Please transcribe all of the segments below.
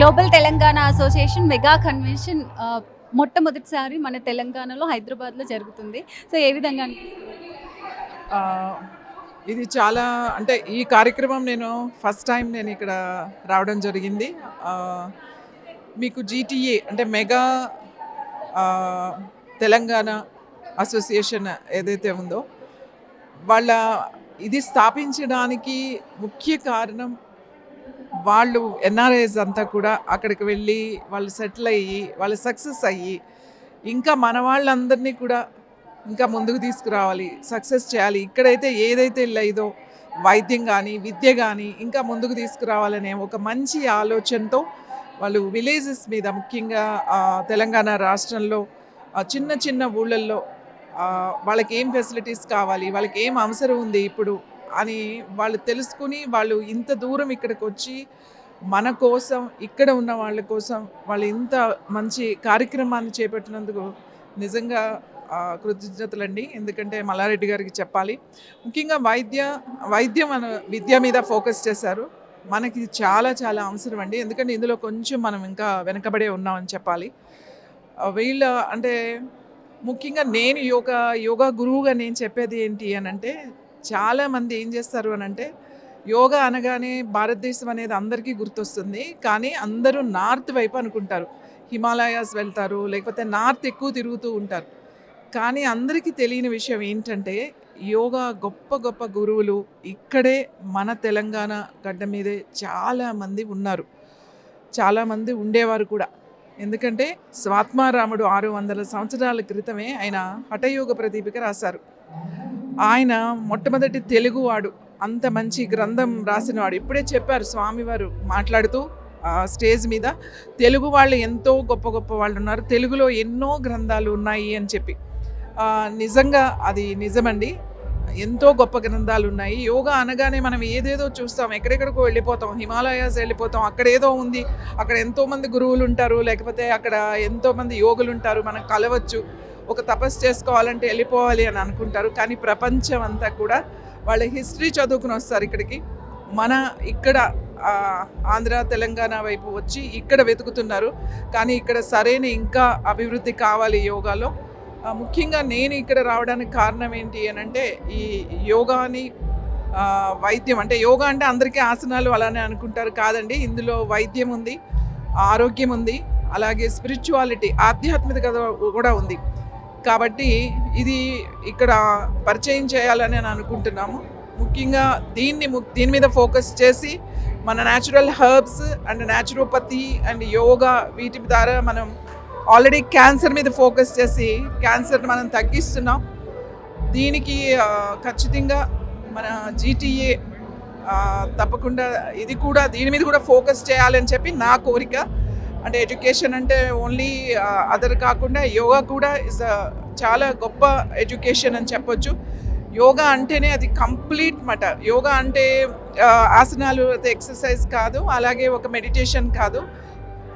Global Telangana association mega convention మొట్టమొదటిసారి మన తెలంగాణలో హైదరాబాద్లో జరుగుతుంది. సో ఏ విధంగా అనిపిస్తుంది? ఆ, ఇది చాలా అంటే ఈ కార్యక్రమం నేను ఫస్ట్ టైం నేను ఇక్కడ రావడం జరిగింది. ఆ, మీకు జీటీఏ అంటే మెగా ఆ, తెలంగాణ అసోసియేషన్ ఏదైతే ఉందో వాళ్ళ ఇది స్థాపించడానికి ముఖ్య కారణం వాళ్ళు ఎన్ఆర్ఐస్ అంతా కూడా అక్కడికి వెళ్ళి వాళ్ళు సెటిల్ అయ్యి వాళ్ళు సక్సెస్ అయ్యి ఇంకా మన వాళ్ళందరినీ కూడా ఇంకా ముందుకు తీసుకురావాలి, సక్సెస్ చేయాలి. ఇక్కడైతే ఏదైతే లేదో వైద్యం కానీ విద్య కానీ ఇంకా ముందుకు తీసుకురావాలనే ఒక మంచి ఆలోచనతో వాళ్ళు విలేజెస్ మీద ముఖ్యంగా తెలంగాణ రాష్ట్రంలో చిన్న చిన్న ఊళ్ళల్లో వాళ్ళకి ఏం ఫెసిలిటీస్ కావాలి, వాళ్ళకి ఏం అవసరం ఉంది ఇప్పుడు అని వాళ్ళు తెలుసుకుని వాళ్ళు ఇంత దూరం ఇక్కడికి వచ్చి మన కోసం ఇక్కడ ఉన్న వాళ్ళ కోసం వాళ్ళు ఇంత మంచి కార్యక్రమాన్ని చేపట్టినందుకు నిజంగా కృతజ్ఞతలండి. ఎందుకంటే మల్లారెడ్డి గారికి చెప్పాలి. ముఖ్యంగా వైద్యం మన విద్య మీద ఫోకస్ చేశారు. మనకి చాలా చాలా అవసరం అండి. ఎందుకంటే ఇందులో కొంచెం మనం ఇంకా వెనకబడే ఉన్నామని చెప్పాలి. వీళ్ళ అంటే ముఖ్యంగా నేను యోగా గురువుగా నేను చెప్పేది ఏంటి అని అంటే, చాలామంది ఏం చేస్తారు అని అంటే యోగా అనగానే భారతదేశం అనేది అందరికీ గుర్తొస్తుంది. కానీ అందరూ నార్త్ వైపు అనుకుంటారు, హిమాలయాస్ వెళ్తారు, లేకపోతే నార్త్ ఎక్కువ తిరుగుతూ ఉంటారు. కానీ అందరికీ తెలియని విషయం ఏంటంటే యోగా గొప్ప గొప్ప గురువులు ఇక్కడే మన తెలంగాణ గడ్డ మీదే చాలామంది ఉన్నారు, చాలామంది ఉండేవారు కూడా. ఎందుకంటే స్వాత్మారాముడు 600 సంవత్సరాల క్రితమే ఆయన హఠయోగ ప్రదీపిక రాశారు. ఆయన మొట్టమొదటి తెలుగువాడు, అంత మంచి గ్రంథం రాసినవాడు. ఇప్పుడే చెప్పారు స్వామివారు మాట్లాడుతూ స్టేజ్ మీద, తెలుగు వాళ్ళు ఎంతో గొప్ప గొప్ప వాళ్ళు ఉన్నారు, తెలుగులో ఎన్నో గ్రంథాలు ఉన్నాయి అని చెప్పి. నిజంగా అది నిజమండి, ఎంతో గొప్ప గ్రంథాలు ఉన్నాయి. యోగా అనగానే మనం ఏదేదో చూస్తాం, ఎక్కడెక్కడికో వెళ్ళిపోతాం, హిమాలయాస్ వెళ్ళిపోతాం, అక్కడ ఏదో ఉంది, అక్కడ ఎంతోమంది గురువులు ఉంటారు, లేకపోతే అక్కడ ఎంతోమంది యోగులు ఉంటారు, మనం కలవచ్చు, ఒక తపస్సు చేసుకోవాలంటే వెళ్ళిపోవాలి అని అనుకుంటారు. కానీ ప్రపంచం అంతా కూడా వాళ్ళ హిస్టరీ చదువుకుని వస్తారు ఇక్కడికి. మన ఇక్కడ ఆంధ్ర తెలంగాణ వైపు వచ్చి ఇక్కడ వెతుకుతున్నారు. కానీ ఇక్కడ సరైన ఇంకా అభివృద్ధి కావాలి యోగాలో. ముఖ్యంగా నేను ఇక్కడ రావడానికి కారణం ఏంటి అని అంటే ఈ యోగాని వైద్యం అంటే యోగా అంటే అందరికీ ఆసనాలు అలానే అనుకుంటారు, కాదండి. ఇందులో వైద్యం ఉంది, ఆరోగ్యం ఉంది, అలాగే స్పిరిచువాలిటీ ఆధ్యాత్మికత కూడా ఉంది. కాబట్టి ఇది ఇక్కడ పరిచయం చేయాలని నేను అనుకుంటున్నాము. ముఖ్యంగా దీని మీద ఫోకస్ చేసి మన natural herbs and naturopathy and yoga వీటి ద్వారా మనం ఆల్రెడీ క్యాన్సర్ మీద ఫోకస్ చేసి క్యాన్సర్ని మనం తగ్గిస్తున్నాం. దీనికి ఖచ్చితంగా మన జీటీఏ తప్పకుండా ఇది కూడా దీని మీద కూడా ఫోకస్ చేయాలని చెప్పి నా కోరిక. అంటే ఎడ్యుకేషన్ అంటే ఓన్లీ అదర్ కాకుండా యోగా కూడా ఇస్ చాలా గొప్ప ఎడ్యుకేషన్ అని చెప్పొచ్చు. యోగా అంటేనే అది కంప్లీట్ మాట. యోగా అంటే ఆసనాలు ఎక్సర్సైజ్ కాదు, అలాగే ఒక మెడిటేషన్ కాదు,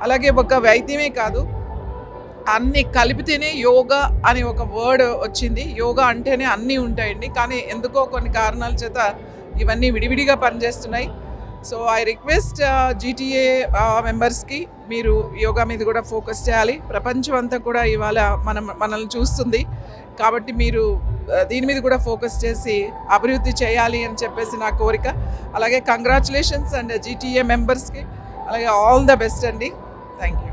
అలాగే ఒక వైద్యమే కాదు, అన్నీ కలిపితేనే యోగా అని ఒక వర్డ్ వచ్చింది. యోగా అంటేనే అన్నీ ఉంటాయండి. కానీ ఎందుకో కొన్ని కారణాల చేత ఇవన్నీ విడివిడిగా పనిచేస్తున్నాయి. సో ఐ రిక్వెస్ట్ జీటీఏ మెంబర్స్కి మీరు యోగా మీద కూడా ఫోకస్ చేయాలి. ప్రపంచం అంతా కూడా ఇవాళ మనల్ని చూస్తుంది. కాబట్టి మీరు దీని మీద కూడా ఫోకస్ చేసి అభివృద్ధి చేయాలి అని చెప్పేసి నా కోరిక. అలాగే కంగ్రాచులేషన్స్ అండ్ జీటీఏ మెంబర్స్కి అలాగే ఆల్ ద బెస్ట్ అండి. Thank you.